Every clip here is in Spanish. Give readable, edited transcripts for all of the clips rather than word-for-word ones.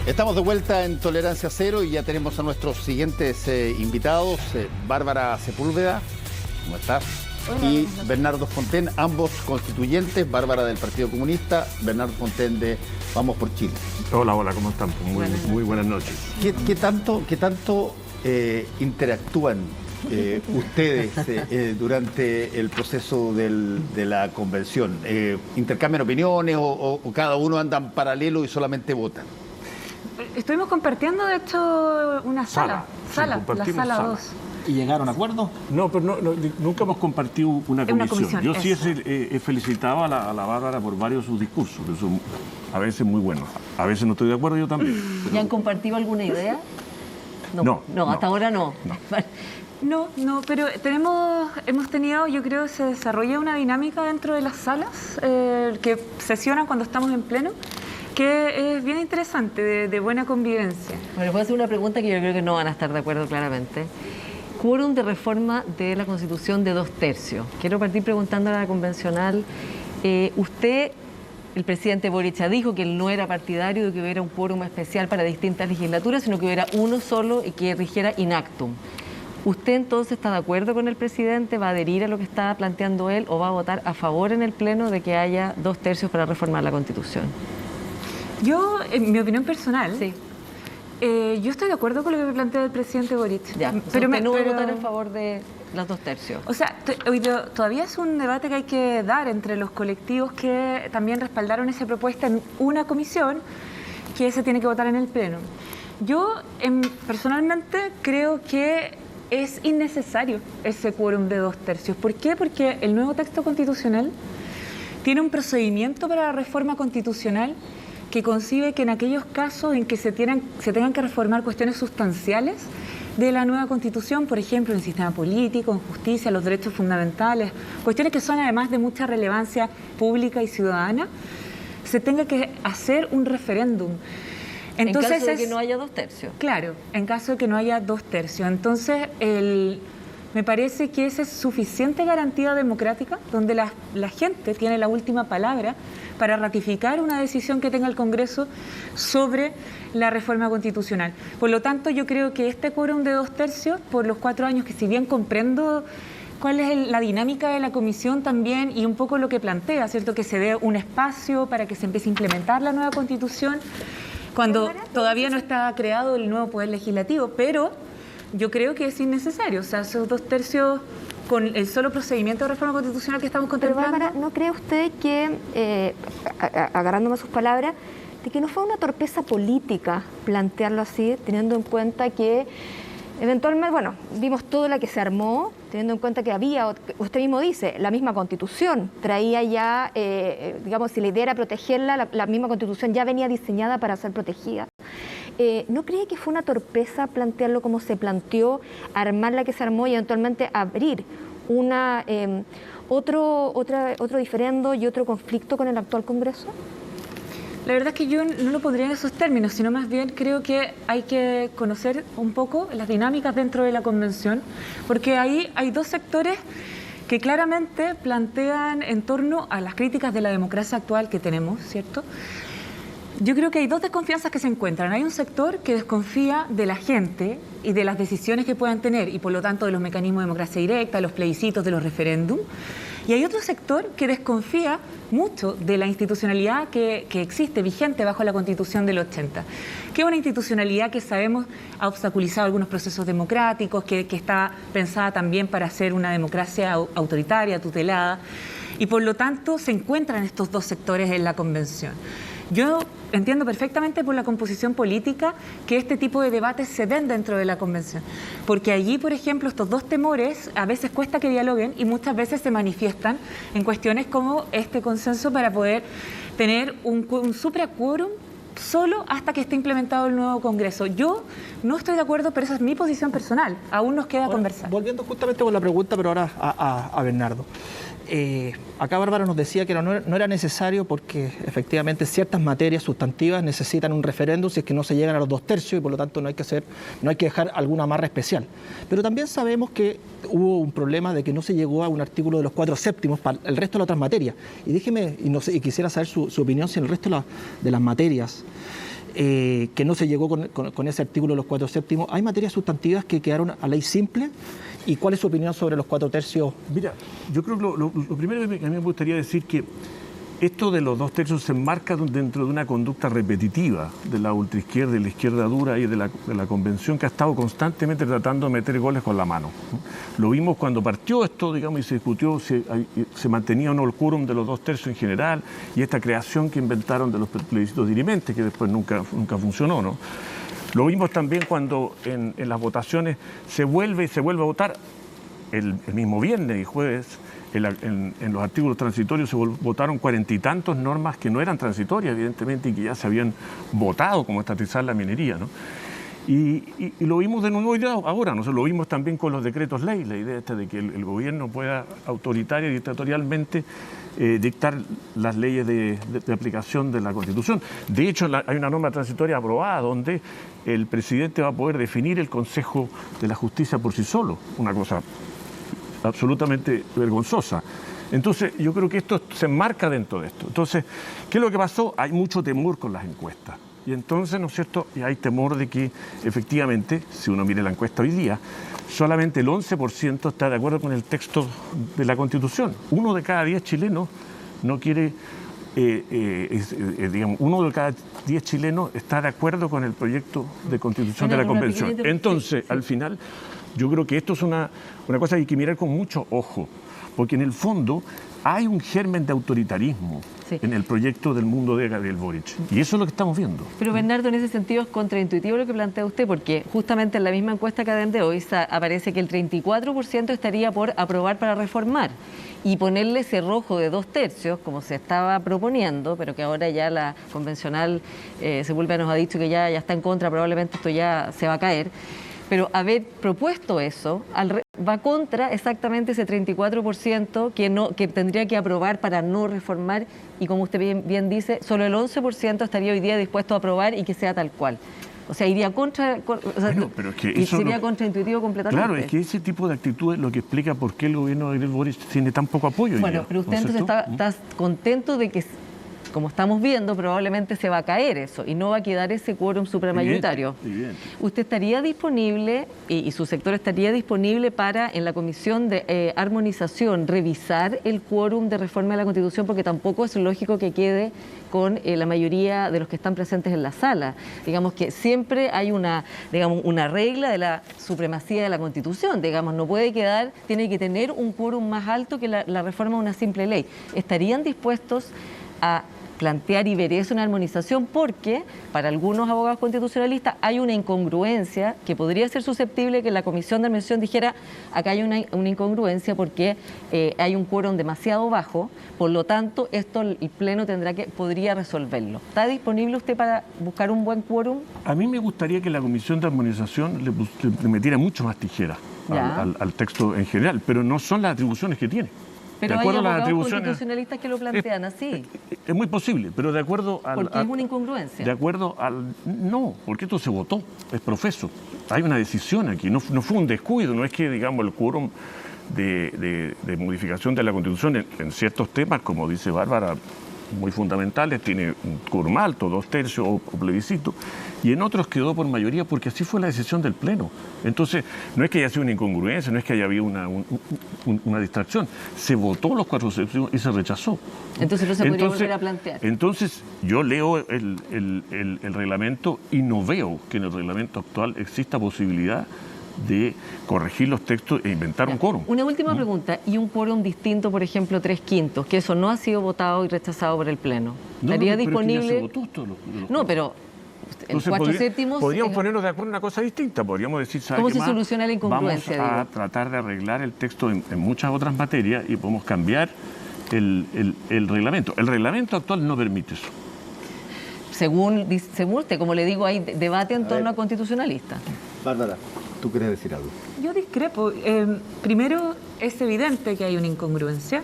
Estamos de vuelta en Tolerancia Cero y ya tenemos a nuestros siguientes invitados, Bárbara Sepúlveda, ¿cómo estás? Hola, y Bernardo Fontaine, ambos constituyentes, Bárbara del Partido Comunista, Bernardo Fontaine de Vamos por Chile. Hola, hola, ¿cómo están? Muy buenas noches. ¿Qué tanto interactúan ustedes durante el proceso de la convención? ¿Intercambian opiniones o cada uno anda en paralelo y solamente votan? Estuvimos compartiendo, de hecho, una sala, la sala 2. ¿Y llegaron a acuerdos? No, pero nunca hemos compartido una comisión. Yo sí he felicitado a la Bárbara por varios de sus discursos, que son a veces muy buenos. A veces no estoy de acuerdo, yo también. ¿Ya han compartido alguna idea? No, hasta ahora no. No, pero hemos tenido, yo creo, se desarrolla una dinámica dentro de las salas que sesionan cuando estamos en pleno, que es bien interesante, de buena convivencia. Bueno, puedo hacer una pregunta que yo creo que no van a estar de acuerdo claramente. Quórum de reforma de la Constitución de 2/3. Quiero partir preguntándole a la convencional, usted, el presidente Boric, dijo que él no era partidario de que hubiera un quórum especial para distintas legislaturas, sino que hubiera uno solo y que rigiera in actum. ¿Usted entonces está de acuerdo con el presidente? ¿Va a adherir a lo que está planteando él o va a votar a favor en el Pleno de que haya 2/3 para reformar la Constitución? Yo, en mi opinión personal, sí. Yo estoy de acuerdo con lo que plantea el presidente Boric. Ya, pero no va a votar en favor de los 2/3. O sea, todavía es un debate que hay que dar entre los colectivos que también respaldaron esa propuesta en una comisión que se tiene que votar en el Pleno. Yo, personalmente, creo que es innecesario ese quórum de 2/3. ¿Por qué? Porque el nuevo texto constitucional tiene un procedimiento para la reforma constitucional que concibe que en aquellos casos en que se tengan que reformar cuestiones sustanciales de la nueva Constitución, por ejemplo, en el sistema político, en justicia, los derechos fundamentales, cuestiones que son además de mucha relevancia pública y ciudadana, se tenga que hacer un referéndum. Entonces, en caso de que no haya 2/3. Claro, en caso de que no haya 2/3. Entonces, me parece que esa es suficiente garantía democrática, donde la gente tiene la última palabra para ratificar una decisión que tenga el Congreso sobre la reforma constitucional. Por lo tanto, yo creo que este quórum de 2/3, por los 4 años, que si bien comprendo cuál es la dinámica de la comisión también y un poco lo que plantea, ¿cierto? Que se dé un espacio para que se empiece a implementar la nueva Constitución, cuando todavía no está creado el nuevo Poder Legislativo, pero yo creo que es innecesario. O sea, esos 2/3 con el solo procedimiento de reforma constitucional que estamos contemplando. Pero Bárbara, ¿no cree usted que, agarrándome a sus palabras, de que no fue una torpeza política plantearlo así, teniendo en cuenta que eventualmente, bueno, vimos todo lo que se armó, teniendo en cuenta que había, usted mismo dice, la misma Constitución traía ya, digamos, si la idea era protegerla, la misma Constitución ya venía diseñada para ser protegida. ¿No cree que fue una torpeza plantearlo como se planteó, armar la que se armó y eventualmente abrir otro diferendo y otro conflicto con el actual Congreso? La verdad es que yo no lo pondría en esos términos, sino más bien creo que hay que conocer un poco las dinámicas dentro de la Convención, porque ahí hay dos sectores que claramente plantean en torno a las críticas de la democracia actual que tenemos, ¿cierto? Yo creo que hay dos desconfianzas que se encuentran. Hay un sector que desconfía de la gente y de las decisiones que puedan tener y por lo tanto de los mecanismos de democracia directa, de los plebiscitos, de los referéndums. Y hay otro sector que desconfía mucho de la institucionalidad que existe, vigente bajo la Constitución del 80, que es una institucionalidad que sabemos ha obstaculizado algunos procesos democráticos, que está pensada también para ser una democracia autoritaria, tutelada, y por lo tanto se encuentran estos dos sectores en la Convención. Yo entiendo perfectamente por la composición política que este tipo de debates se den dentro de la Convención, porque allí, por ejemplo, estos dos temores a veces cuesta que dialoguen y muchas veces se manifiestan en cuestiones como este consenso para poder tener un supraquórum solo hasta que esté implementado el nuevo Congreso. Yo no estoy de acuerdo, pero esa es mi posición personal. Aún nos queda conversar. Volviendo justamente con la pregunta, pero ahora a Bernardo. Acá Bárbara nos decía que no era necesario porque efectivamente ciertas materias sustantivas necesitan un referéndum si es que no se llegan a los 2/3 y por lo tanto no hay que dejar alguna amarra especial. Pero también sabemos que hubo un problema de que no se llegó a un artículo de los 4/7 para el resto de las otras materias. Y quisiera saber su opinión si en el resto de las materias que no se llegó con ese artículo de los 4/7. ¿Hay materias sustantivas que quedaron a ley simple? ¿Y cuál es su opinión sobre los 4/3? Mira, yo creo que lo primero que a mí me gustaría decir que esto de los 2/3 se enmarca dentro de una conducta repetitiva de la ultraizquierda y la izquierda dura y de la convención que ha estado constantemente tratando de meter goles con la mano. Lo vimos cuando partió esto, digamos, y se discutió si se mantenía o no el quórum de los 2/3 en general y esta creación que inventaron de los plebiscitos dirimentes que después nunca funcionó, ¿no? Lo vimos también cuando en las votaciones se vuelve a votar el mismo viernes y jueves. En los artículos transitorios se votaron 40 y tantos normas que no eran transitorias, evidentemente, y que ya se habían votado, como estatizar la minería, ¿no? Y lo vimos de nuevo ahora, ¿no? Lo vimos también con los decretos ley, la idea esta de que el gobierno pueda autoritaria y dictatorialmente dictar las leyes de aplicación de la Constitución. De hecho, hay una norma transitoria aprobada donde el presidente va a poder definir el Consejo de la Justicia por sí solo, una cosa absolutamente vergonzosa. Entonces, yo creo que esto se enmarca dentro de esto. Entonces, ¿qué es lo que pasó? Hay mucho temor con las encuestas. Y entonces, ¿no es cierto? Y hay temor de que, efectivamente, si uno mira la encuesta hoy día, solamente el 11% está de acuerdo con el texto de la Constitución. 1 de cada 10 chilenos no quiere, digamos, 1 de cada 10 chilenos está de acuerdo con el proyecto de Constitución de la Convención. Entonces, al final, yo creo que esto es una cosa que hay que mirar con mucho ojo, porque en el fondo hay un germen de autoritarismo en el proyecto del mundo de Gabriel Boric, y eso es lo que estamos viendo. Pero Bernardo, en ese sentido es contraintuitivo lo que plantea usted, porque justamente en la misma encuesta Cadem de hoy aparece que el 34% estaría por aprobar para reformar, y ponerle cerrojo de 2/3, como se estaba proponiendo, pero que ahora ya la convencional Sepúlveda nos ha dicho que ya está en contra, probablemente esto ya se va a caer. Pero haber propuesto eso va contra exactamente ese 34% que tendría que aprobar para no reformar, y como usted bien dice, solo el 11% estaría hoy día dispuesto a aprobar y que sea tal cual. O sea, iría contra... Bueno, pero es que eso sería contraintuitivo completamente. Claro, es que ese tipo de actitud es lo que explica por qué el gobierno de Gabriel Boric tiene tan poco apoyo. Bueno, pero usted entonces está contento de que, como estamos viendo, probablemente se va a caer eso y no va a quedar ese quórum supramayoritario. Evidente. ¿Usted estaría disponible y su sector estaría disponible para, en la Comisión de Armonización, revisar el quórum de reforma de la Constitución? Porque tampoco es lógico que quede con la mayoría de los que están presentes en la sala. Digamos que siempre hay una regla de la supremacía de la Constitución. Digamos, no puede quedar, tiene que tener un quórum más alto que la reforma de una simple ley. ¿Estarían dispuestos a plantear y ver eso en armonización? Porque para algunos abogados constitucionalistas hay una incongruencia que podría ser susceptible que la Comisión de Armonización dijera: acá hay una incongruencia porque hay un quórum demasiado bajo, por lo tanto esto el Pleno podría resolverlo. ¿Está disponible usted para buscar un buen quórum? A mí me gustaría que la Comisión de Armonización le metiera mucho más tijera al texto en general, pero no son las atribuciones que tiene. Pero hay abogados constitucionalistas que lo plantean así. Es muy posible, pero de acuerdo al... Porque es una incongruencia. De acuerdo al... No, porque esto se votó, es profeso. Hay una decisión aquí, no fue un descuido, no es que, digamos, el quórum de modificación de la Constitución en ciertos temas, como dice Bárbara, muy fundamentales, tiene un quórum alto, 2/3 o plebiscito, y en otros quedó por mayoría porque así fue la decisión del Pleno. Entonces, no es que haya sido una incongruencia, no es que haya habido una distracción, se votó los 4/7 y se rechazó. Entonces no se podría volver a plantear. Entonces, yo leo el reglamento y no veo que en el reglamento actual exista posibilidad de corregir los textos e inventar un quórum. Una última pregunta, ¿y un quórum distinto, por ejemplo, 3/5, que eso no ha sido votado y rechazado por el Pleno? ¿Estaría disponible? Pero es que ya se votó no, pero el 4/7... Podríamos ponernos de acuerdo en una cosa distinta, podríamos decir, ¿cómo se soluciona la incongruencia? Vamos a tratar de arreglar el texto en muchas otras materias y podemos cambiar el reglamento. El reglamento actual no permite eso. Según usted, como le digo, hay debate en torno a constitucionalistas. Bárbara, ¿tú quieres decir algo? Yo discrepo. Primero, es evidente que hay una incongruencia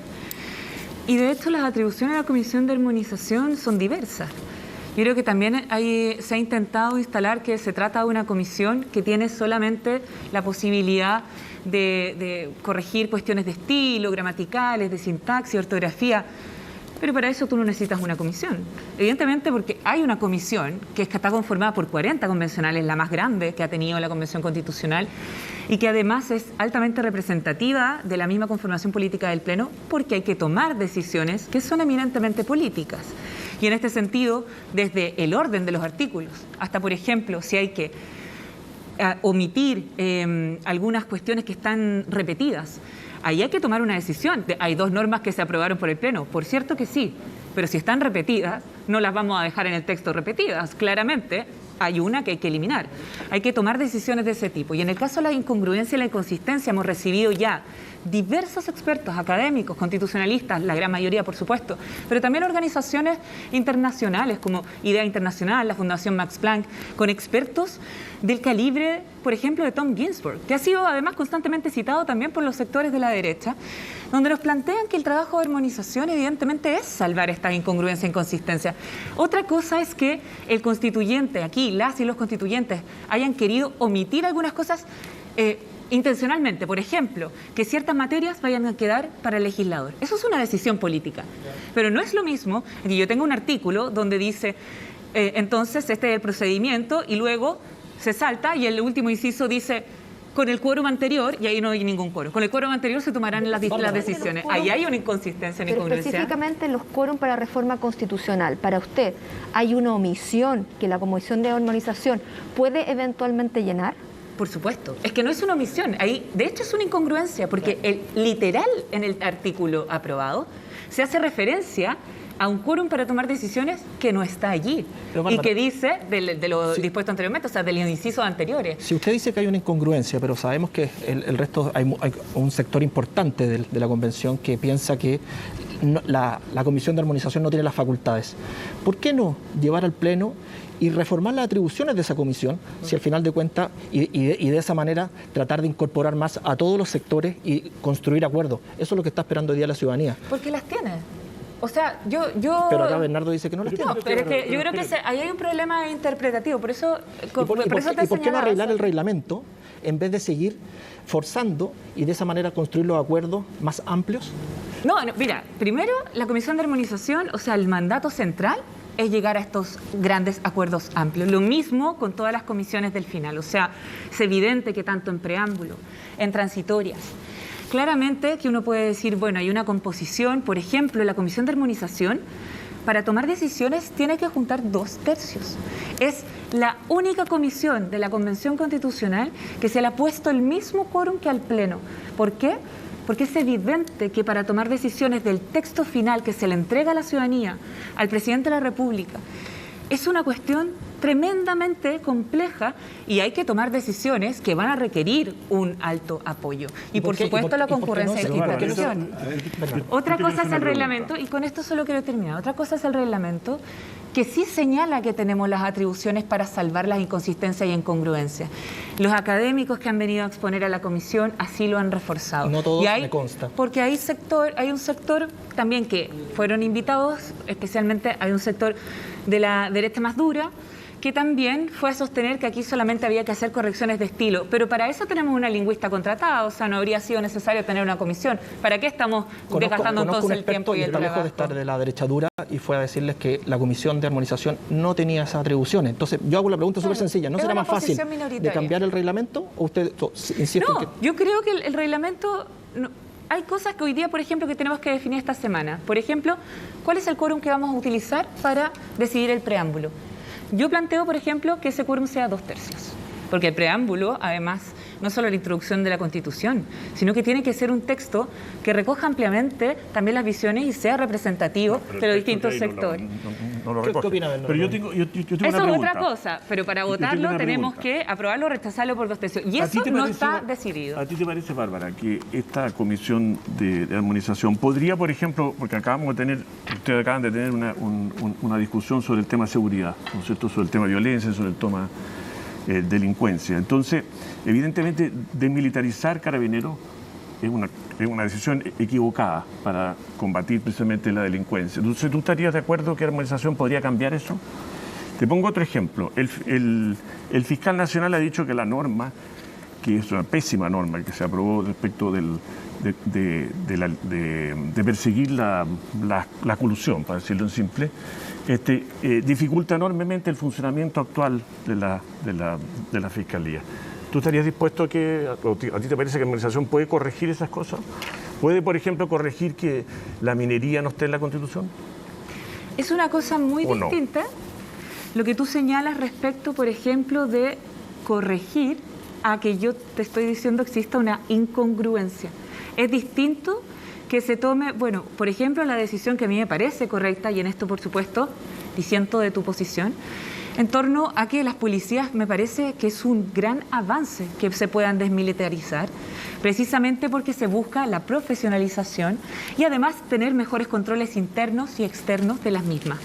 y de hecho las atribuciones a la Comisión de Armonización son diversas. Yo creo que también se ha intentado instalar que se trata de una comisión que tiene solamente la posibilidad de corregir cuestiones de estilo, gramaticales, de sintaxis, ortografía. Pero para eso tú no necesitas una comisión. Evidentemente porque hay una comisión que está conformada por 40 convencionales, la más grande que ha tenido la Convención Constitucional, y que además es altamente representativa de la misma conformación política del Pleno, porque hay que tomar decisiones que son eminentemente políticas. Y en este sentido, desde el orden de los artículos, hasta, por ejemplo, si hay que omitir algunas cuestiones que están repetidas, ahí hay que tomar una decisión. Hay 2 normas que se aprobaron por el Pleno, por cierto que sí, pero si están repetidas, no las vamos a dejar en el texto repetidas, claramente. Hay una que hay que eliminar. Hay que tomar decisiones de ese tipo. Y en el caso de la incongruencia y la inconsistencia, hemos recibido ya diversos expertos académicos, constitucionalistas, la gran mayoría, por supuesto, pero también organizaciones internacionales como Idea Internacional, la Fundación Max Planck, con expertos del calibre, por ejemplo, de Tom Ginsburg, que ha sido además constantemente citado también por los sectores de la derecha, donde nos plantean que el trabajo de armonización evidentemente es salvar esta incongruencia e inconsistencia. Otra cosa es que el constituyente, aquí las y los constituyentes, hayan querido omitir algunas cosas intencionalmente, por ejemplo, que ciertas materias vayan a quedar para el legislador. Eso es una decisión política. Pero no es lo mismo que yo tenga un artículo donde dice, entonces este es el procedimiento, y luego se salta y el último inciso dice, con el quórum anterior, y ahí no hay ningún quórum. Con el quórum anterior se tomarán las decisiones. Ahí hay una inconsistencia, una incongruencia. Específicamente los quórum para reforma constitucional. Para usted, ¿hay una omisión que la Comisión de Armonización puede eventualmente llenar? Por supuesto. Es que no es una omisión. Ahí, de hecho, es una incongruencia, porque literal en el artículo aprobado se hace referencia a un quórum para tomar decisiones que no está allí, y que dice de lo dispuesto anteriormente, o sea, de los incisos anteriores. Si usted dice que hay una incongruencia, pero sabemos que el resto, hay un sector importante de la Convención que piensa que la Comisión de Armonización no tiene las facultades, ¿por qué no llevar al Pleno y reformar las atribuciones de esa comisión, si al final de cuentas, y de esa manera tratar de incorporar más a todos los sectores y construir acuerdos? Eso es lo que está esperando hoy día la ciudadanía. Porque las tiene. O sea, yo... Pero acá Bernardo dice que no las tiene. No, pero es que yo creo que ahí hay un problema interpretativo, por eso... ¿Y por qué no arreglar el reglamento en vez de seguir forzando y de esa manera construir los acuerdos más amplios? No, mira, primero la Comisión de Armonización, o sea, el mandato central es llegar a estos grandes acuerdos amplios. Lo mismo con todas las comisiones del final. O sea, es evidente que tanto en preámbulo, en transitorias, claramente que uno puede decir, bueno, hay una composición, por ejemplo, la Comisión de Armonización, para tomar decisiones tiene que juntar 2/3. Es la única comisión de la Convención Constitucional que se le ha puesto el mismo quórum que al Pleno. ¿Por qué? Porque es evidente que para tomar decisiones del texto final que se le entrega a la ciudadanía, al presidente de la República, es una cuestión tremendamente compleja y hay que tomar decisiones que van a requerir un alto apoyo. Y por supuesto la concurrencia y la discusión. Otra cosa es el reglamento, y con esto solo quiero terminar, otra cosa es el reglamento que sí señala que tenemos las atribuciones para salvar las inconsistencias y incongruencias. Los académicos que han venido a exponer a la comisión así lo han reforzado. No todos, me consta. Porque hay un sector también que fueron invitados, especialmente hay un sector de la derecha más dura, que también fue a sostener que aquí solamente había que hacer correcciones de estilo. Pero para eso tenemos una lingüista contratada, o sea, no habría sido necesario tener una comisión. ¿Para qué estamos desgastando entonces el tiempo y el trabajo? Lejos de estar de la derecha dura y fue a decirles que la Comisión de Armonización no tenía esas atribuciones. Entonces, yo hago la pregunta súper sencilla. ¿No será más fácil de cambiar el reglamento o usted insiste en que...? No, yo creo que el reglamento... No, hay cosas que hoy día, por ejemplo, que tenemos que definir esta semana. Por ejemplo, ¿cuál es el quórum que vamos a utilizar para decidir el preámbulo? Yo planteo, por ejemplo, que ese quórum sea 2/3, porque el preámbulo, además, no solo la introducción de la Constitución, sino que tiene que ser un texto que recoja ampliamente también las visiones y sea representativo de los distintos sectores. ¿Qué opina Bernardo? Pero yo tengo una pregunta. Eso es otra cosa, pero para votarlo tenemos que aprobarlo o rechazarlo por 2/3. Y eso no está decidido. ¿A ti te parece, Bárbara, que esta comisión de armonización podría, por ejemplo, porque ustedes acaban de tener una discusión sobre el tema seguridad, ¿no es cierto?, sobre el tema violencia, sobre el tema delincuencia. Entonces, evidentemente, desmilitarizar Carabineros es una decisión equivocada para combatir precisamente la delincuencia. Entonces, ¿tú estarías de acuerdo que la armonización podría cambiar eso? Te pongo otro ejemplo. El fiscal nacional ha dicho que la norma que es una pésima norma que se aprobó respecto de perseguir la colusión, para decirlo en simple, dificulta enormemente el funcionamiento actual de la Fiscalía. ¿Tú estarías dispuesto a que, a ti te parece que la organización puede corregir esas cosas? ¿Puede, por ejemplo, corregir que la minería no esté en la Constitución? Es una cosa muy distinta lo que tú señalas respecto, por ejemplo, de corregir a que yo te estoy diciendo exista una incongruencia. Es distinto que se tome, bueno, por ejemplo, la decisión que a mí me parece correcta, y en esto, por supuesto, disiento de tu posición, en torno a que las policías me parece que es un gran avance que se puedan desmilitarizar, precisamente porque se busca la profesionalización y además tener mejores controles internos y externos de las mismas.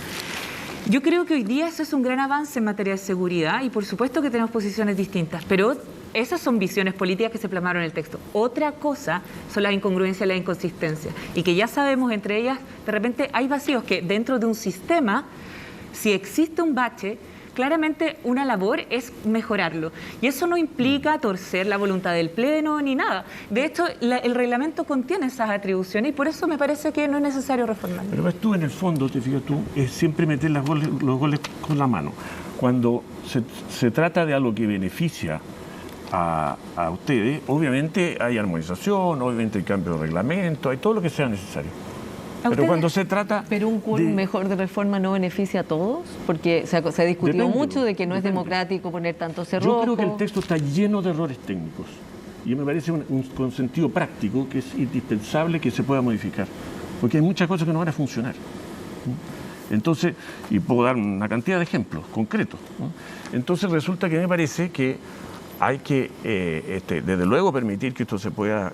Yo creo que hoy día eso es un gran avance en materia de seguridad y por supuesto que tenemos posiciones distintas, pero esas son visiones políticas que se plasmaron en el texto. Otra cosa son las incongruencias y las inconsistencias y que ya sabemos, entre ellas, de repente hay vacíos que dentro de un sistema, si existe un bache, claramente una labor es mejorarlo. Y eso no implica torcer la voluntad del Pleno ni nada. De hecho, el reglamento contiene esas atribuciones y por eso me parece que no es necesario reformarlo. Pero ves tú, en el fondo, te fijas tú, es siempre meter los goles con la mano. Cuando se trata de algo que beneficia a ustedes, obviamente hay armonización, obviamente hay cambio de reglamento, hay todo lo que sea necesario. Pero cuando se trata... ¿Pero un quórum mejor de reforma no beneficia a todos? Porque se ha discutido mucho de que no es democrático poner tanto cerrojo. Yo creo que el texto está lleno de errores técnicos. Y me parece con sentido práctico que es indispensable que se pueda modificar. Porque hay muchas cosas que no van a funcionar. Entonces, y puedo dar una cantidad de ejemplos concretos. Entonces resulta que me parece que hay que, desde luego, permitir que esto se pueda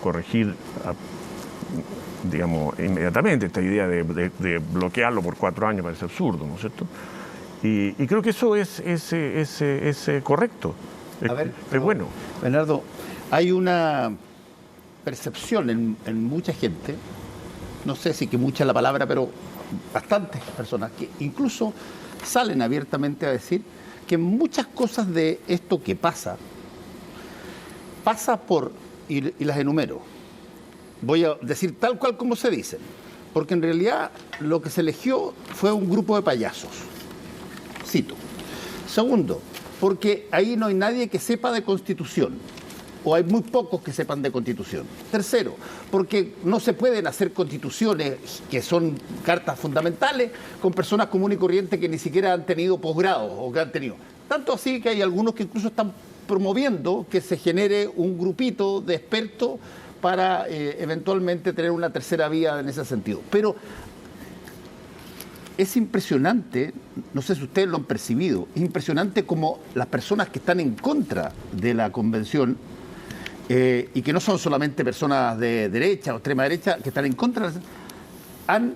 corregir digamos, inmediatamente. Esta idea de bloquearlo por 4 años parece absurdo, ¿no es cierto? Y creo que eso es correcto. A ver, es bueno. Bernardo, hay una percepción en mucha gente, no sé si que mucha es la palabra, pero bastantes personas que incluso salen abiertamente a decir que muchas cosas de esto que pasa por, y las enumero, voy a decir tal cual como se dicen, porque en realidad lo que se eligió fue un grupo de payasos. Cito. Segundo, porque ahí no hay nadie que sepa de Constitución, o hay muy pocos que sepan de Constitución. Tercero, porque no se pueden hacer constituciones que son cartas fundamentales con personas comunes y corrientes que ni siquiera han tenido posgrado o que han tenido. Tanto así que hay algunos que incluso están promoviendo que se genere un grupito de expertos para eventualmente tener una tercera vía en ese sentido. Pero es impresionante, no sé si ustedes lo han percibido, es impresionante como las personas que están en contra de la convención, y que no son solamente personas de derecha o extrema derecha, que están en contra, han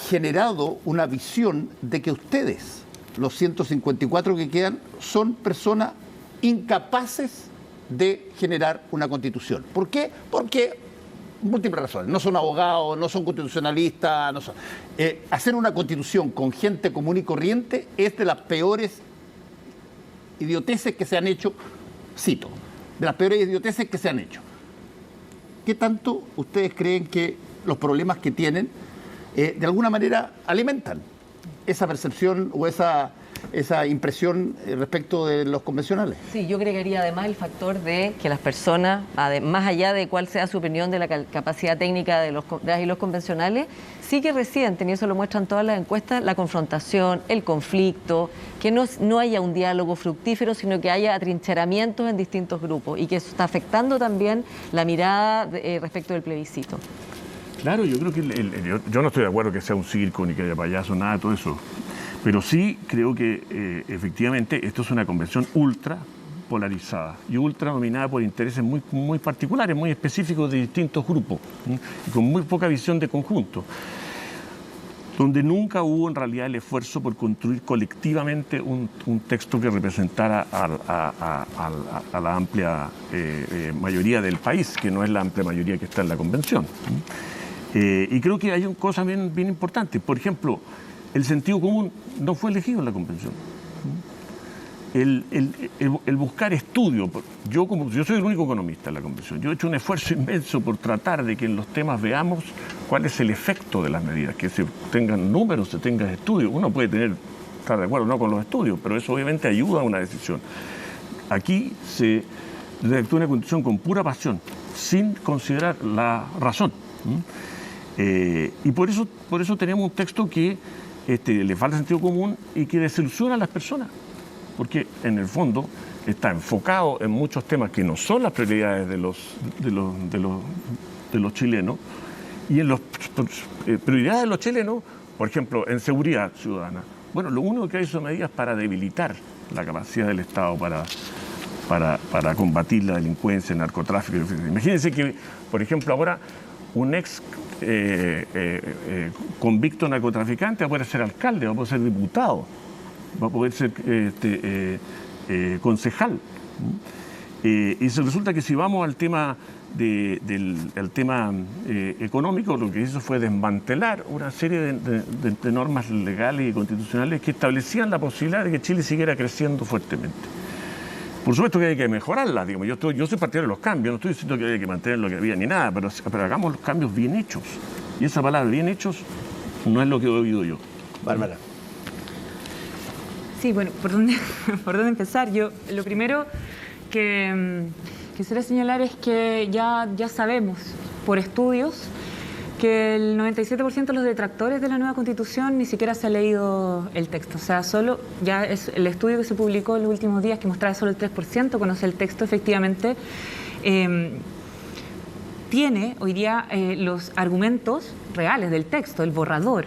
generado una visión de que ustedes, los 154 que quedan, son personas incapaces de generar una constitución. ¿Por qué? Porque múltiples razones. No son abogados, no son constitucionalistas, no son. Hacer una constitución con gente común y corriente es de las peores idioteces que se han hecho, cito, de las peores idioteces que se han hecho. ¿Qué tanto ustedes creen que los problemas que tienen de alguna manera alimentan esa percepción o esa impresión respecto de los convencionales? Sí, yo agregaría además el factor de que las personas, más allá de cuál sea su opinión de la capacidad técnica de las y los convencionales, sí que resienten, y eso lo muestran todas las encuestas, la confrontación, el conflicto, que no haya un diálogo fructífero, sino que haya atrincheramientos en distintos grupos y que eso está afectando también la mirada respecto del plebiscito. Claro, yo creo que yo no estoy de acuerdo que sea un circo ni que haya payaso, nada de todo eso. Pero sí creo que efectivamente esto es una convención ultra polarizada y ultra dominada por intereses muy, muy particulares, muy específicos de distintos grupos, y con muy poca visión de conjunto, donde nunca hubo en realidad el esfuerzo por construir colectivamente un texto que representara a la amplia mayoría del país, que no es la amplia mayoría que está en la convención. Y creo que hay cosas bien importantes. Por ejemplo, el sentido común no fue elegido en la convención. el buscar estudio. Yo soy el único economista en la convención. Yo he hecho un esfuerzo inmenso por tratar de que en los temas veamos cuál es el efecto de las medidas, que se tengan números, se tengan estudios. Uno puede estar de acuerdo o no con los estudios, pero eso obviamente ayuda a una decisión. Aquí se redactó una constitución con pura pasión, sin considerar la razón. Y por eso tenemos un texto que le falta sentido común y que desilusiona a las personas, porque en el fondo está enfocado en muchos temas que no son las prioridades de los chilenos, y en las prioridades de los chilenos, por ejemplo, en seguridad ciudadana. Bueno, lo único que hay son medidas para debilitar la capacidad del Estado para combatir la delincuencia, el narcotráfico. Imagínense que, por ejemplo, ahora un ex convicto narcotraficante va a poder ser alcalde, va a poder ser diputado, va a poder ser concejal. Y resulta que si vamos al tema económico, lo que hizo fue desmantelar una serie de normas legales y constitucionales que establecían la posibilidad de que Chile siguiera creciendo fuertemente. Por supuesto que hay que mejorarla, digamos. Yo soy partidario de los cambios, no estoy diciendo que hay que mantener lo que había ni nada, pero hagamos los cambios bien hechos. Y esa palabra, bien hechos, no es lo que he oído yo. Bárbara. Sí, bueno, ¿por dónde empezar? Yo lo primero que quisiera señalar es que ya sabemos por estudios que el 97% de los detractores de la nueva Constitución ni siquiera se ha leído el texto. O sea, solo ya es el estudio que se publicó en los últimos días que mostraba solo el 3% conoce el texto. Efectivamente, tiene hoy día los argumentos reales del texto, el borrador,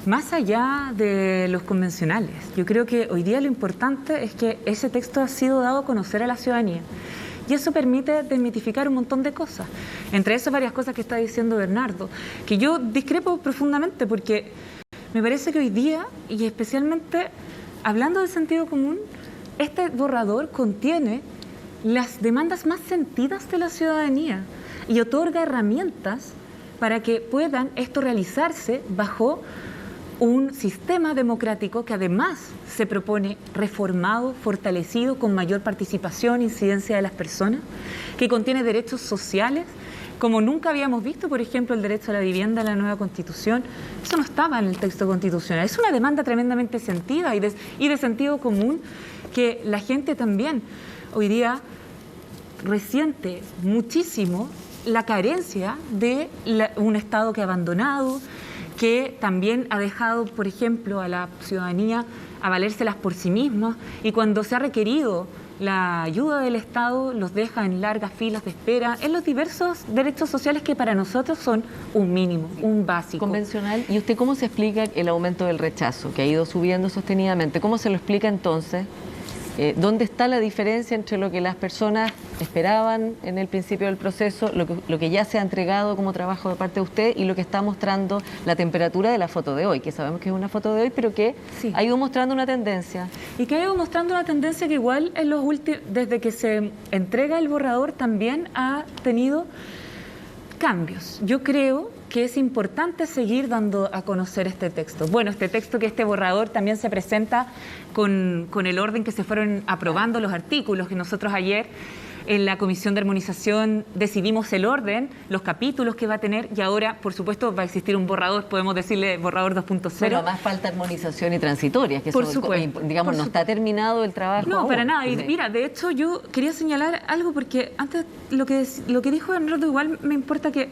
más allá de los convencionales. Yo creo que hoy día lo importante es que ese texto ha sido dado a conocer a la ciudadanía. Y eso permite desmitificar un montón de cosas. Entre esas varias cosas que está diciendo Bernardo, que yo discrepo profundamente porque me parece que hoy día, y especialmente hablando del sentido común, este borrador contiene las demandas más sentidas de la ciudadanía y otorga herramientas para que puedan esto realizarse bajo un sistema democrático que además se propone reformado, fortalecido, con mayor participación, incidencia de las personas, que contiene derechos sociales, como nunca habíamos visto, por ejemplo, el derecho a la vivienda en la nueva Constitución. Eso no estaba en el texto constitucional. Es una demanda tremendamente sentida y de sentido común que la gente también hoy día resiente muchísimo la carencia de un Estado que ha abandonado, que también ha dejado, por ejemplo, a la ciudadanía a valérselas por sí mismos, y cuando se ha requerido la ayuda del Estado los deja en largas filas de espera en los diversos derechos sociales que para nosotros son un mínimo, un básico. Convencional. ¿Y usted cómo se explica el aumento del rechazo, que ha ido subiendo sostenidamente? ¿Cómo se lo explica entonces? ¿Dónde está la diferencia entre lo que las personas esperaban en el principio del proceso, lo que ya se ha entregado como trabajo de parte de usted y lo que está mostrando la temperatura de la foto de hoy, que sabemos que es una foto de hoy, pero que sí ha ido mostrando una tendencia? Y que ha ido mostrando una tendencia que igual en los últimos, desde que se entrega el borrador, también ha tenido cambios. Yo creo que es importante seguir dando a conocer este texto. Bueno, este borrador también se presenta con el orden que se fueron aprobando los artículos, que nosotros ayer en la Comisión de Armonización decidimos el orden, los capítulos que va a tener, y ahora, por supuesto, va a existir un borrador, podemos decirle borrador 2.0. Pero además falta armonización y transitoria, que por eso, supuesto, digamos, no está terminado el trabajo. No, aún. para nada. Y mira, de hecho, yo quería señalar algo, porque antes lo que dijo Bernardo, igual me importa que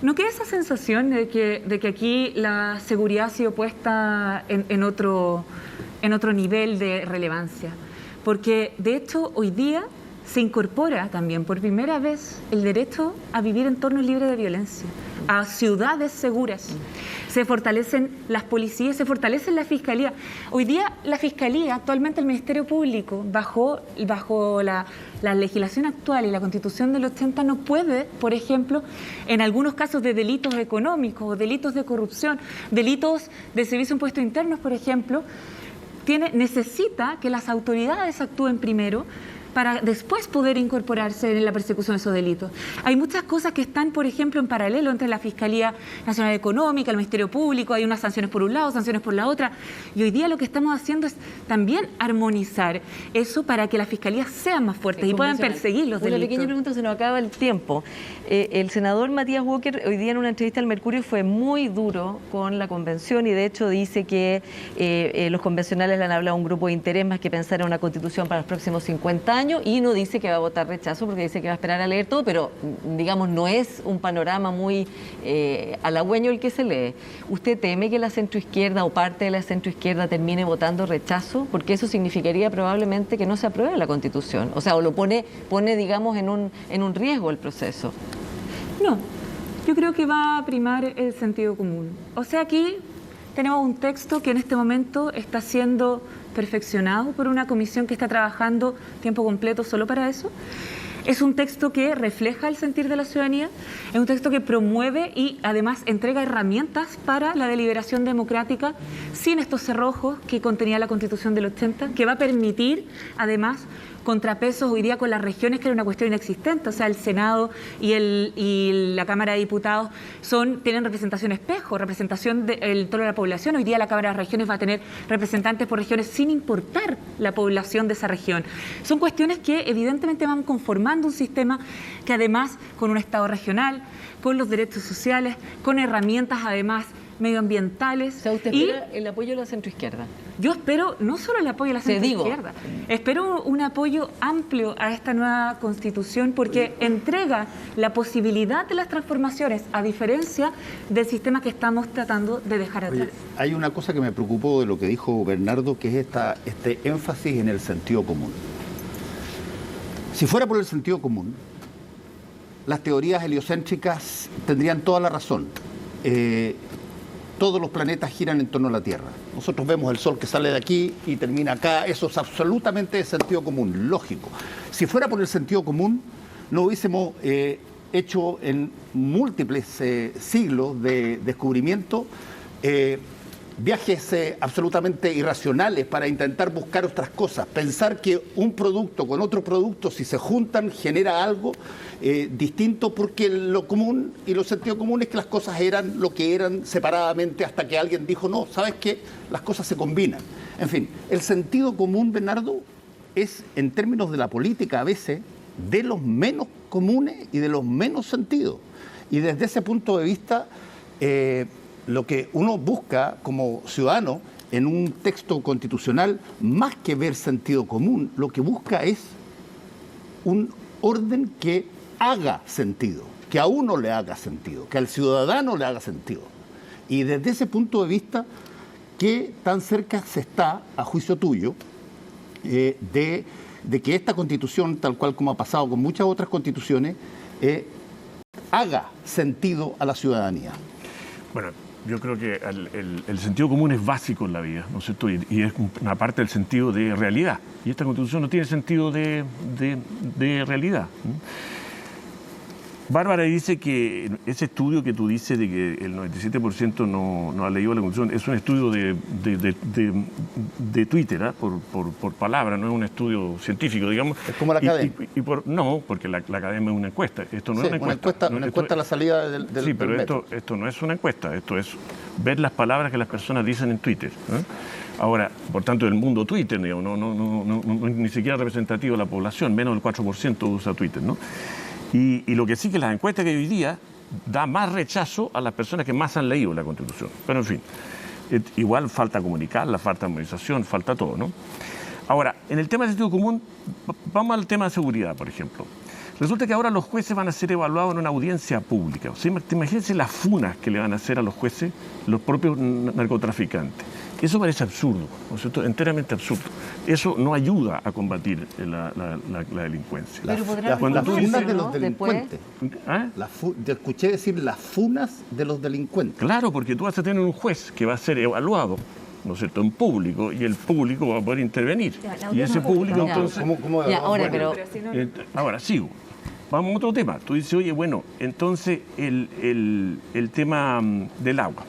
no quede esa sensación de que aquí la seguridad ha sido puesta en otro nivel de relevancia. Porque, de hecho, hoy día se incorpora también por primera vez el derecho a vivir en entornos libres de violencia, a ciudades seguras. Se fortalecen las policías, se fortalece la Fiscalía. Hoy día la Fiscalía, actualmente el Ministerio Público, bajo la legislación actual y la Constitución del 80, no puede, por ejemplo, en algunos casos de delitos económicos, delitos de corrupción, delitos de servicio de impuestos internos, por ejemplo, necesita que las autoridades actúen primero, para después poder incorporarse en la persecución de esos delitos. Hay muchas cosas que están, por ejemplo, en paralelo entre la Fiscalía Nacional Económica, el Ministerio Público, hay unas sanciones por un lado, sanciones por la otra, y hoy día lo que estamos haciendo es también armonizar eso para que las fiscalías sean más fuertes y puedan perseguir los delitos. Una pequeña pregunta, se nos acaba el tiempo. El senador Matías Walker hoy día en una entrevista al Mercurio fue muy duro con la convención y de hecho dice que los convencionales le han hablado a un grupo de interés más que pensar en una constitución para los próximos 50 años y no dice que va a votar rechazo porque dice que va a esperar a leer todo, pero digamos no es un panorama muy halagüeño el que se lee. ¿Usted teme que la centroizquierda o parte de la centroizquierda termine votando rechazo? Porque eso significaría probablemente que no se apruebe la constitución, o sea, o lo pone digamos en un riesgo el proceso. No, yo creo que va a primar el sentido común. O sea, aquí tenemos un texto que en este momento está siendo perfeccionado por una comisión que está trabajando tiempo completo solo para eso. Es un texto que refleja el sentir de la ciudadanía, es un texto que promueve y además entrega herramientas para la deliberación democrática sin estos cerrojos que contenía la Constitución del 80, que va a permitir además contrapesos hoy día con las regiones, que era una cuestión inexistente. O sea, el Senado y la Cámara de Diputados tienen representación espejo, representación de toda la población. Hoy día la Cámara de Regiones va a tener representantes por regiones sin importar la población de esa región. Son cuestiones que evidentemente van conformando un sistema que además con un Estado regional, con los derechos sociales, con herramientas además medioambientales. O sea, ¿usted espera el apoyo de la centroizquierda? Yo espero no solo el apoyo de la centroizquierda, espero un apoyo amplio a esta nueva Constitución porque entrega la posibilidad de las transformaciones, a diferencia del sistema que estamos tratando de dejar atrás. Hay una cosa que me preocupó de lo que dijo Bernardo, que es este énfasis en el sentido común. Si fuera por el sentido común, las teorías heliocéntricas tendrían toda la razón. Todos los planetas giran en torno a la Tierra. Nosotros vemos el Sol que sale de aquí y termina acá. Eso es absolutamente de sentido común, lógico. Si fuera por el sentido común, no hubiésemos hecho en múltiples siglos de descubrimiento viajes absolutamente irracionales para intentar buscar otras cosas. Pensar que un producto con otro producto, si se juntan, genera algo distinto, porque lo común y lo sentido común es que las cosas eran lo que eran separadamente hasta que alguien dijo, no, ¿sabes qué? Las cosas se combinan. En fin, el sentido común, Bernardo, es, en términos de la política, a veces, de los menos comunes y de los menos sentidos. Y desde ese punto de vista, lo que uno busca como ciudadano en un texto constitucional, más que ver sentido común, lo que busca es un orden que haga sentido, que a uno le haga sentido, que al ciudadano le haga sentido. Y desde ese punto de vista, ¿qué tan cerca se está, a juicio tuyo, de que esta Constitución, tal cual como ha pasado con muchas otras constituciones, haga sentido a la ciudadanía? Bueno, yo creo que el sentido común es básico en la vida, ¿no es cierto? Y es una parte del sentido de realidad. Y esta Constitución no tiene sentido de realidad. Bárbara dice que ese estudio que tú dices de que el 97% no ha leído la Constitución es un estudio de Twitter, ¿eh? por palabra, no es un estudio científico, digamos. Es como la academia. No, porque la academia es una encuesta. Esto no es una encuesta. Una encuesta a la salida del Sí, pero metro. esto no es una encuesta, esto es ver las palabras que las personas dicen en Twitter, ¿eh? Ahora, por tanto, el mundo Twitter, digamos, no ni siquiera representativo de la población, menos del 4% usa Twitter, ¿no? Y lo que sí que las encuestas que hoy día da más rechazo a las personas que más han leído la Constitución. Pero en fin, igual falta comunicarla, falta armonización, falta todo, ¿no? Ahora, en el tema del sentido común, vamos al tema de seguridad, por ejemplo. Resulta que ahora los jueces van a ser evaluados en una audiencia pública. O sea, imagínense las funas que le van a hacer a los jueces los propios narcotraficantes. Eso parece absurdo, ¿no es cierto? Enteramente absurdo. Eso no ayuda a combatir la delincuencia. Pero Las funas de los ¿no? delincuentes. ¿Ah? Te escuché decir las funas de los delincuentes. Claro, porque tú vas a tener un juez que va a ser evaluado, ¿no es cierto?, en público, y el público va a poder intervenir. Y ese público, Ya. entonces... Ahora, sigo. Vamos a otro tema. Tú dices, oye, bueno, entonces el tema del agua.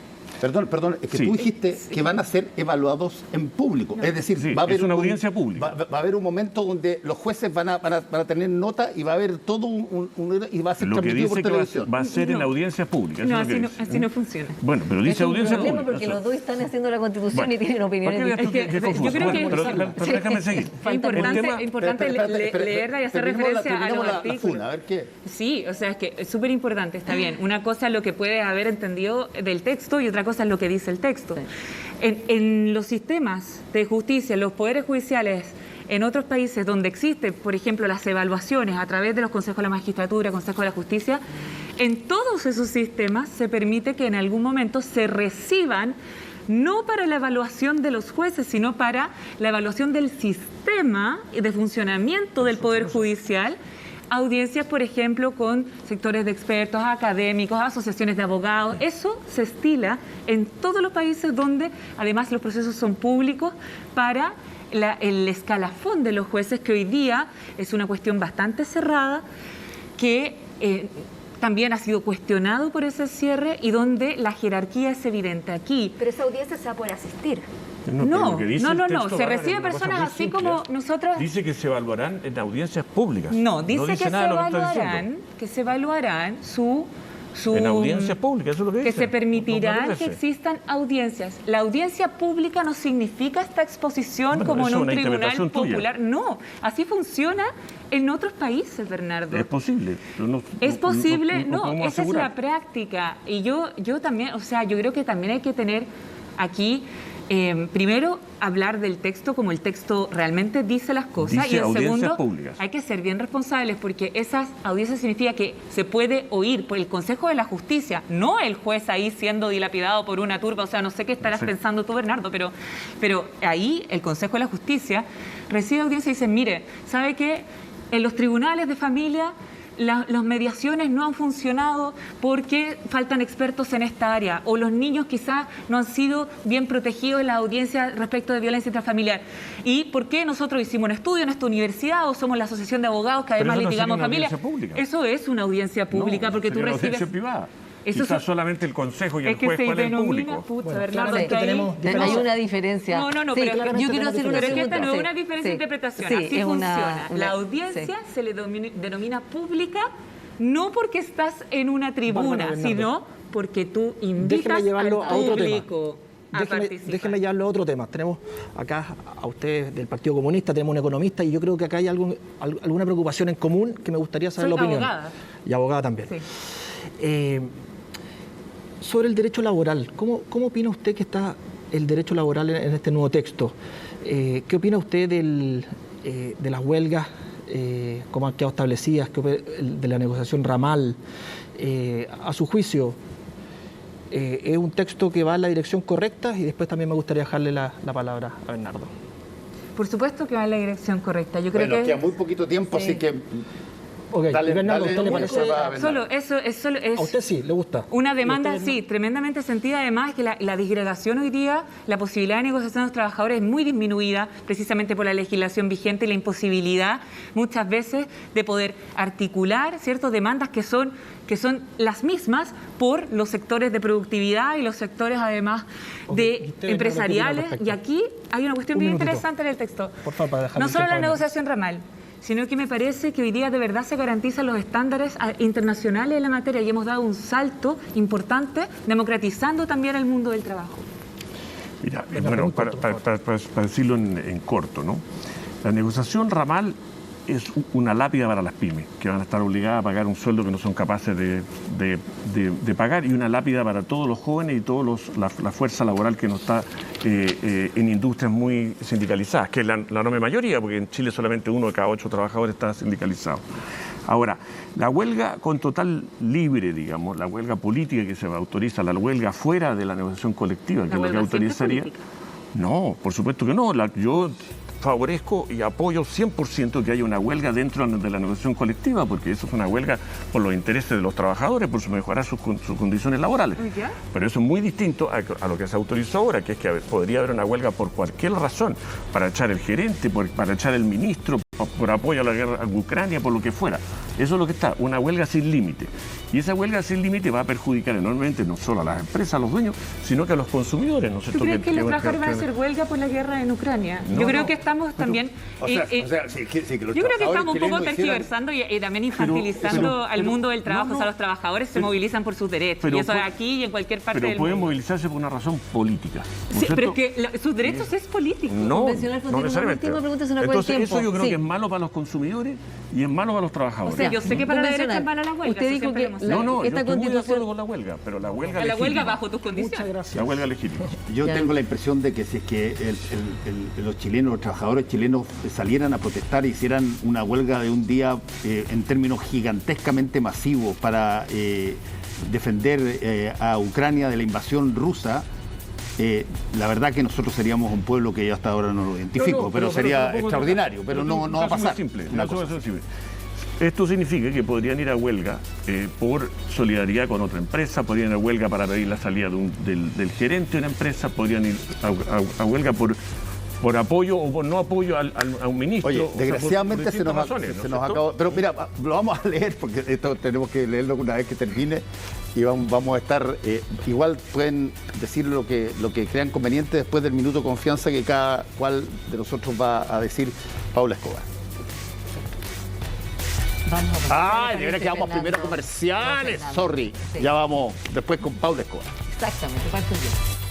Perdón, es que Sí. tú dijiste que van a ser evaluados en público. Es decir, Sí, va a haber es una audiencia pública. Va a haber un momento donde los jueces van a tener nota y va a haber todo y va a ser Lo que transmitido por dice que televisión. va a ser en audiencias públicas. No, eso es lo que así dice. no funciona. Bueno, pero dice Es un audiencia problema pública. porque eso. los dos están haciendo la Constitución Bueno, y tienen opiniones ¿para qué veas tú diferentes. qué confuso? Yo creo que- Bueno, pero déjame seguir. Es importante leerla y hacer referencia a terminemos los la artículos. funa, a ver qué. Sí, o sea, es que es súper importante, está bien. Una cosa es lo que puede haber entendido del texto y otra cosa es lo que dice el texto. En los sistemas de justicia, los poderes judiciales en otros países donde existen, por ejemplo, las evaluaciones a través de los consejos de la magistratura, consejos de la justicia, en todos esos sistemas se permite que en algún momento se reciban no para la evaluación de los jueces, sino para la evaluación del sistema de funcionamiento del Poder Judicial, audiencias, por ejemplo, con sectores de expertos, académicos, asociaciones de abogados. Eso se estila en todos los países donde además los procesos son públicos para el escalafón de los jueces, que hoy día es una cuestión bastante cerrada, que también ha sido cuestionado por ese cierre y donde la jerarquía es evidente. Aquí Pero esa audiencia se va a poder asistir. pero no, lo que dice no, el no, texto se Bárbara, recibe es una cosa personas muy así simple. como nosotros. Dice que se evaluarán en audiencias públicas. No, dice que se nada de lo que está evaluarán, diciendo. que se evaluarán su En audiencias públicas, eso es lo que que dice. se permitirán No que parece. existan audiencias. La audiencia pública no significa esta exposición Bueno, como en eso es un una tribunal interpretación tuya. popular. No, así funciona en otros países, Bernardo. Es posible. pero no- Es posible, no no, podemos esa es asegurar. la práctica. Y yo también, o sea, yo creo que también hay que tener aquí, primero, hablar del texto como el texto realmente dice las cosas. Dice Y en audiencias segundo, públicas. hay que ser bien responsables porque esas audiencias significa que se puede oír por el Consejo de la Justicia, no el juez ahí siendo dilapidado por una turba. O sea, no sé qué estarás Sí. pensando tú, Bernardo, pero ahí el Consejo de la Justicia recibe audiencia y dice, mire, ¿sabe qué? En los tribunales de familia las mediaciones no han funcionado porque faltan expertos en esta área, o los niños quizás no han sido bien protegidos en la audiencia respecto de violencia intrafamiliar. ¿Y por qué nosotros hicimos un estudio en esta universidad o somos la asociación de abogados que Pero además eso no litigamos sería una familia? audiencia pública. Eso es una audiencia pública porque tú sería una recibes... audiencia privada. Eso Quizás es- solamente el consejo y el Es que juez, se ¿cuál es el denomina, público? pucha, Bueno, Bernardo, claramente es que ahí- tenemos Hay diferencias. una diferencia. No, Sí, pero claramente yo quiero hacer una Pero es que esta pregunta. no es Sí, una diferencia sí, de interpretación, sí, así es funciona. una- La audiencia se le denomina pública no porque estás en una tribuna, Bárbara Bernardo. sino porque tú invitas Déjeme llevarlo al a otro tema. público a participar. Déjeme llevarlo a otro tema. Tenemos acá a usted del Partido Comunista, tenemos un economista y yo creo que acá hay alguna preocupación en común que me gustaría saber Soy la opinión. abogada. Y abogada también. Sí. Sobre el derecho laboral, ¿cómo opina usted que está el derecho laboral en este nuevo texto? ¿Qué opina usted de las huelgas como han quedado establecidas, de la negociación ramal? A su juicio, ¿es un texto que va en la dirección correcta? Y después también me gustaría dejarle la palabra a Bernardo. Por supuesto que va en la dirección correcta. Yo creo Bueno, que queda muy poquito tiempo, así que Ok, Dale, y Bernardo, ¿a dale, usted le bueno, parece? va a Bernardo. solo eso es A usted sí, le gusta. una demanda, ¿Y a usted, sí, tremendamente sentida. Además, que la disgregación hoy día, la posibilidad de negociación de los trabajadores es muy disminuida precisamente por la legislación vigente y la imposibilidad muchas veces de poder articular ciertas demandas que son las mismas por los sectores de productividad y los sectores además Ok, ¿y de usted, Bernardo, qué opina al empresariales. respecto? Y aquí hay una cuestión Un bien minutito. interesante en el texto. Por favor, para dejarle No el solo tiempo la a Bernardo. negociación ramal, sino que me parece que hoy día de verdad se garantizan los estándares internacionales en la materia y hemos dado un salto importante democratizando también el mundo del trabajo. Mira, Venga, bueno, muy para, corto, por para decirlo en corto, ¿no? La negociación ramal es una lápida para las pymes, que van a estar obligadas a pagar un sueldo que no son capaces de pagar, y una lápida para todos los jóvenes y toda la fuerza laboral que no está en industrias muy sindicalizadas, que es la enorme mayoría, porque en Chile solamente 1 de cada 8 trabajadores está sindicalizado. Ahora, la huelga con total libre, digamos, la huelga política que se autoriza, la huelga fuera de la negociación colectiva, que es lo que huelga siempre autorizaría... política. No, por supuesto que no. Yo favorezco y apoyo 100% que haya una huelga dentro de la negociación colectiva, porque eso es una huelga por los intereses de los trabajadores, por mejorar sus condiciones laborales. ¿Ya? Pero eso es muy distinto a lo que se autorizó ahora, que es que podría haber una huelga por cualquier razón, para echar el gerente, para echar el ministro. por apoyo a la guerra a Ucrania, por lo que fuera. Eso es lo que está, una huelga sin límite. Y esa huelga sin límite va a perjudicar enormemente no solo a las empresas, a los dueños, sino que a los consumidores, ¿no es ¿Tú cierto? crees que los trabajadores van a hacer huelga por la guerra en Ucrania? No, yo creo no. que estamos también... Sí, que los yo creo que trabajadores estamos un poco chilenos tergiversando y también infantilizando al mundo del trabajo. no, O sea, los trabajadores se pero- movilizan por sus derechos. pero Y eso puede- aquí y en cualquier parte Pero del pueden mundo. movilizarse por una razón política. ¿no es Sí, pero cierto? es que sus derechos es político. No, Convencional, no continúa. necesariamente. Última pregunta, se nos acabó el Entonces, eso tiempo. yo creo Sí. que es malo para los consumidores y es malo para los trabajadores. O sea, yo sé que para la derecha es mala la huelga. Usted eso dijo siempre que lo hemos la- sabido. No, yo esta estoy muy de constitución- acuerdo con la huelga, pero la huelga La legítima. huelga bajo tus condiciones. Muchas gracias. La huelga legítima. Yo Ya. tengo la impresión de que si es que los chilenos, los trabajadores chilenos salieran a protestar, hicieran una huelga de un día en términos gigantescamente masivos para defender a Ucrania de la invasión rusa, la verdad que nosotros seríamos un pueblo que yo hasta ahora no lo identifico, pero sería tampoco- extraordinario, pero no va a pasar. Simple, Una un caso cosa. muy simple. Esto significa que podrían ir a huelga por solidaridad con otra empresa, podrían ir a huelga para pedir la salida del gerente de una empresa, podrían ir a huelga por apoyo o por no apoyo a un ministro. Oye, o sea, por desgraciadamente se distintas nos, razones, ¿no se es nos cierto? acabó. Pero mira, lo vamos a leer porque esto tenemos que leerlo una vez que termine y vamos a estar. Igual pueden decir lo que crean conveniente después del minuto de confianza que cada cual de nosotros va a decir Paula Escobar. Vamos Ay, de veras que vamos primero a comerciales. Sorry. Sí. Ya vamos después con Paula Escobar. Exactamente, parte bien.